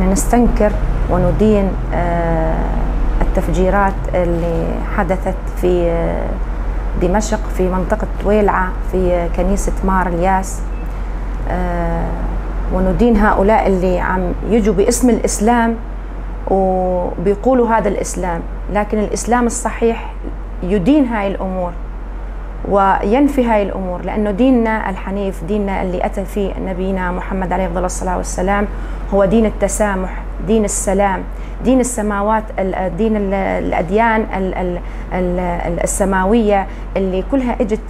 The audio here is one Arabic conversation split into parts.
نحن نستنكر وندين التفجيرات اللي حدثت في دمشق في منطقة ويلعة في كنيسة مار الياس، وندين هؤلاء اللي عم يجوا باسم الإسلام وبيقولوا هذا الإسلام، لكن الإسلام الصحيح يدين هاي الأمور وينفي هاي الأمور، لأنه ديننا الحنيف، ديننا اللي أتى فيه نبينا محمد عليه أفضل الصلاة والسلام هو دين التسامح، دين السلام، دين السماوات، دين الأديان السماوية اللي كلها اجت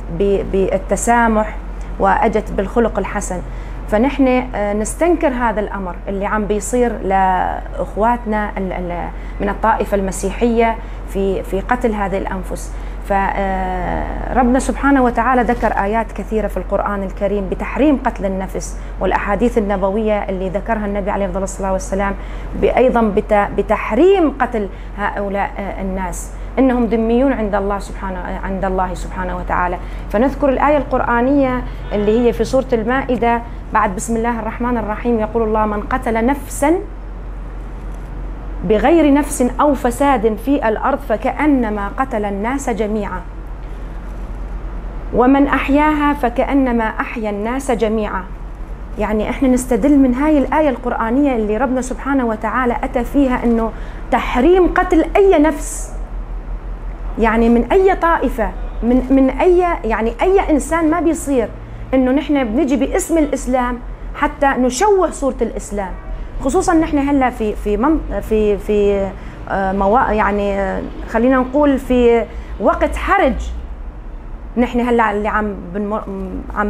بالتسامح واجت بالخلق الحسن. فنحن نستنكر هذا الأمر اللي عم بيصير لأخواتنا من الطائفة المسيحية في قتل هذه الأنفس. فربنا سبحانه وتعالى ذكر آيات كثيرة في القرآن الكريم بتحريم قتل النفس، والأحاديث النبوية اللي ذكرها النبي عليه أفضل الصلاة والسلام أيضا بتحريم قتل هؤلاء الناس، إنهم ذميون عند الله سبحانه وتعالى. فنذكر الآية القرآنية اللي هي في سورة المائدة بعد بسم الله الرحمن الرحيم، يقول الله: من قتل نفسا بغير نفس أو فساد في الأرض فكأنما قتل الناس جميعا، ومن أحياها فكأنما أحيا الناس جميعا. يعني إحنا نستدل من هاي الآية القرآنية اللي ربنا سبحانه وتعالى أتى فيها إنه تحريم قتل أي نفس، يعني من أي طائفة، من أي، يعني أي إنسان. ما بيصير إنه نحن بنجي باسم الإسلام حتى نشوه صورة الإسلام، خصوصا نحن هلا في يعني خلينا نقول في وقت حرج. نحن هلا اللي عم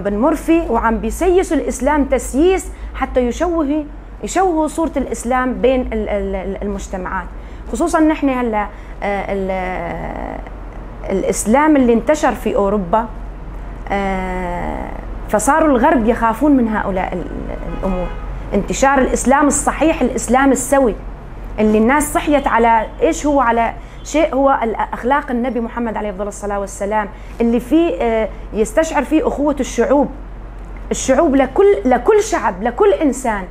بنمر فيه وعم بيسيسوا الإسلام تسييس حتى يشوهوا صورة الإسلام بين المجتمعات، خصوصا نحن هلا الإسلام اللي انتشر في أوروبا، فصاروا الغرب يخافون من هؤلاء الأمور. انتشار الإسلام الصحيح، الإسلام السوي اللي الناس صحيت على إيش هو، على شيء هو أخلاق النبي محمد عليه أفضل الصلاة والسلام، اللي فيه يستشعر فيه أخوة الشعوب لكل شعب، لكل إنسان،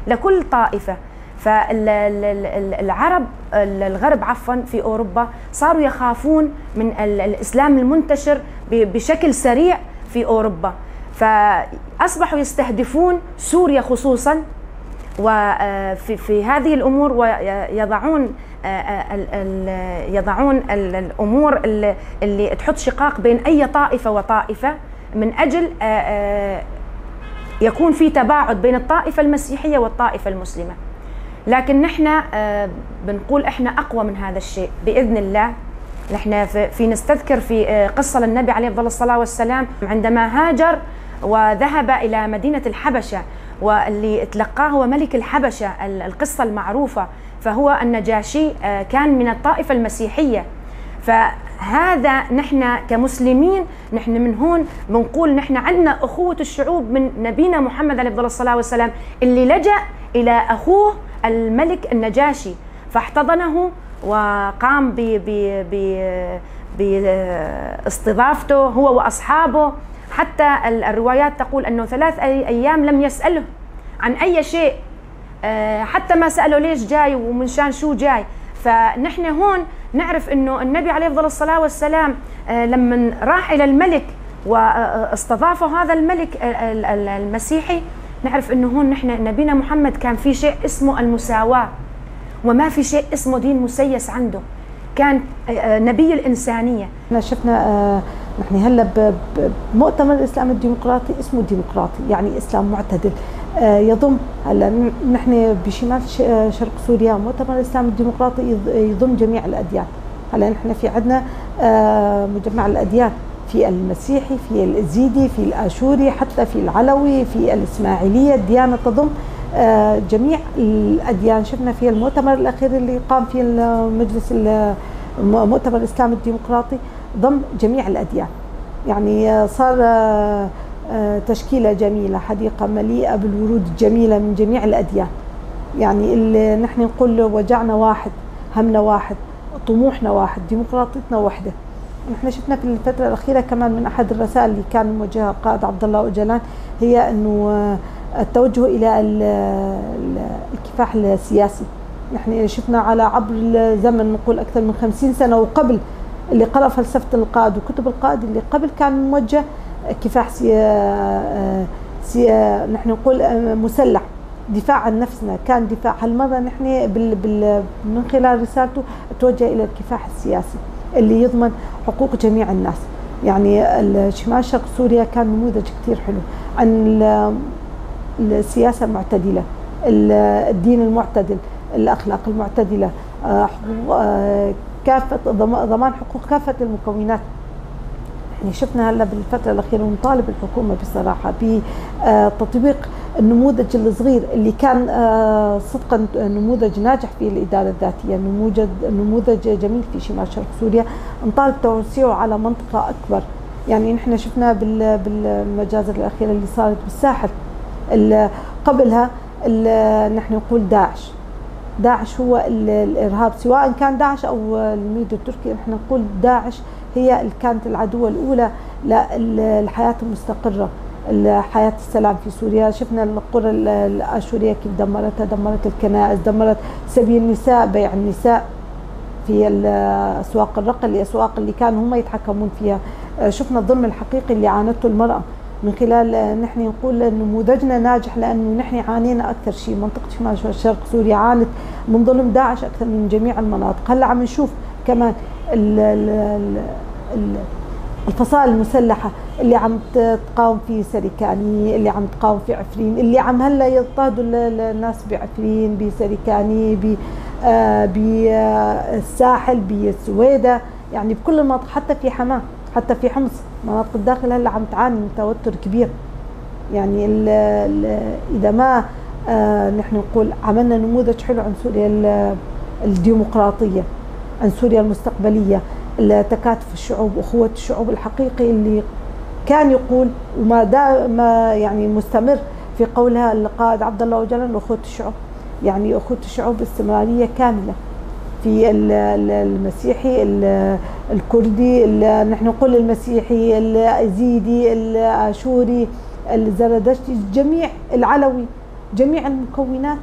لكل طائفة. فالعرب الغرب عفوا في أوروبا صاروا يخافون من الإسلام المنتشر بشكل سريع في أوروبا، فأصبحوا يستهدفون سوريا خصوصا وفي هذه الأمور، ويضعون الأمور اللي تحط شقاق بين أي طائفة وطائفة من أجل يكون في تباعد بين الطائفة المسيحية والطائفة المسلمة. لكن نحن بنقول احنا أقوى من هذا الشيء بإذن الله. نحن في نستذكر في قصة للنبي عليه أفضل الصلاة والسلام عندما هاجر وذهب إلى مدينة الحبشة، واللي تلقاه هو ملك الحبشة، القصة المعروفة، فهو النجاشي كان من الطائفة المسيحية. فهذا نحن كمسلمين نحن من هون بنقول نحن عندنا أخوة الشعوب من نبينا محمد عليه أفضل الصلاة والسلام، اللي لجأ إلى أخوه الملك النجاشي فاحتضنه وقام باستضافته هو وأصحابه، حتى الروايات تقول أنه 3 أيام لم يسأله عن أي شيء، حتى ما سأله ليش جاي ومن شان شو جاي. فنحن هون نعرف أنه النبي عليه أفضل الصلاة والسلام لما راح إلى الملك واستضافه هذا الملك المسيحي، نعرف أنه هون نحن نبينا محمد كان في شيء اسمه المساواة، وما في شيء اسمه دين مسيس عنده، كان نبي الإنسانية. احنا شفنا نحن هلا بمؤتمر الإسلام الديمقراطي اسمه ديمقراطي، يعني إسلام معتدل، يضم هلا نحن بشمال شرق سوريا مؤتمر الإسلام الديمقراطي يضم جميع الأديان. هلا نحن في عندنا مجمع الأديان، في المسيحي، في الازيدي، في الاشوري، حتى في العلوي، في الاسماعيليه، الديانه تضم جميع الاديان. شفنا في المؤتمر الاخير اللي قام فيه المجلس مؤتمر الاسلام الديمقراطي ضم جميع الاديان، يعني صار تشكيله جميله، حديقه مليئه بالورود الجميله من جميع الاديان. يعني اللي نحن نقول وجعنا واحد، همنا واحد، طموحنا واحد، ديمقراطيتنا وحده. نحن شفنا في الفترة الأخيرة كمان من أحد الرسائل اللي كان موجهها القائد عبد الله أوجلان هي أنه التوجه إلى الكفاح السياسي. نحن شفنا على عبر الزمن، نقول أكثر من 50 سنة وقبل، اللي قرأ فلسفة القائد وكتب القائد اللي قبل كان موجه كفاح نحن نقول مسلح، دفاع عن نفسنا، كان دفاع. هالمرة نحن من خلال رسالته توجه إلى الكفاح السياسي اللي يضمن حقوق جميع الناس. يعني شمال شرق سوريا كان نموذج كثير حلو عن السياسة المعتدلة، الدين المعتدل، الأخلاق المعتدلة، كافة ضمان حقوق كافة المكونات. يعني شفنا هلا بالفترة الأخيرة ونطالب الحكومة بصراحة بتطبيق النموذج الصغير اللي كان صدقا نموذج ناجح في الإدارة الذاتية، نموذج جميل في شمال شرق سوريا، نطالب توسيعه على منطقة أكبر. يعني نحن شفنا بالمجازر الأخيرة اللي صارت بالساحل، قبلها نحن نقول داعش هو الإرهاب، سواء كان داعش أو الميليشيا التركي. نحن نقول داعش هي اللي كانت العدوة الأولى للحياة المستقرة، الحياة السلام في سوريا. شفنا القرى الآشورية كيف دمرت الكنائس، دمرت سبيل النساء، بيع النساء في أسواق الرقل، الأسواق اللي كانوا هم يتحكمون فيها. شفنا الظلم الحقيقي اللي عانته المرأة من خلال نحن نقول نموذجنا ناجح، لأنه نحن عانينا أكثر شيء. منطقة شمال شرق سوريا عانت من ظلم داعش أكثر من جميع المناطق. هلا عم نشوف كمان الفصائل المسلحة اللي عم تقاوم في سريكاني، اللي عم تقاوم في عفرين، اللي عم هلا يضطهدوا الناس بعفرين، بسريكاني، بالساحل، بالسويدة، يعني بكل المناطق، حتى في حماة، حتى في حمص، مناطق الداخل هلا عم تعاني من توتر كبير. يعني إذا ما نحن نقول عملنا نموذج حلو عن سوريا الديمقراطية، عن سوريا المستقبلية، تكاتف الشعوب، أخوة الشعوب الحقيقي اللي كان يقول ما يعني مستمر في قولها القائد عبد الله أوجلان، أخوة الشعوب. يعني أخوة الشعوب استمرارية كاملة في المسيحي، الكردي، نحن نقول المسيحي، الأزيدي، الآشوري، الزردشتي، جميع العلوي، جميع المكونات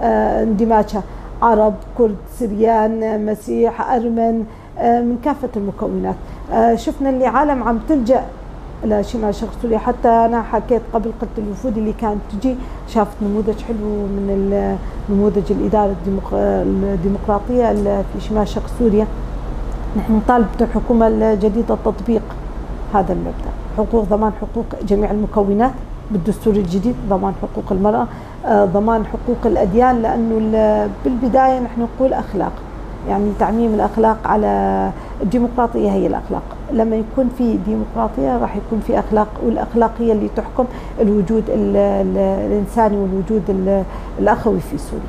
اندماجها، عرب، كرد، سريان، مسيح، أرمن، من كافة المكونات. شفنا اللي عالم عم تلجأ لشمال شرق سوريا. حتى أنا حكيت قبل، قلت الوفود اللي كانت تجي شافت نموذج حلو من نموذج الإدارة الديمقراطية في شمال شرق سوريا. نحن نطالب الحكومة الجديدة تطبيق هذا المبدأ، حقوق، ضمان حقوق جميع المكونات بالدستور الجديد، ضمان حقوق المرأة، ضمان حقوق الأديان، لأنه بالبداية نحن نقول أخلاق، يعني تعميم الأخلاق على الديمقراطية. هي الأخلاق، لما يكون في ديمقراطية راح يكون في أخلاق، والأخلاق هي اللي تحكم الوجود الإنساني والوجود الأخوي في سوريا.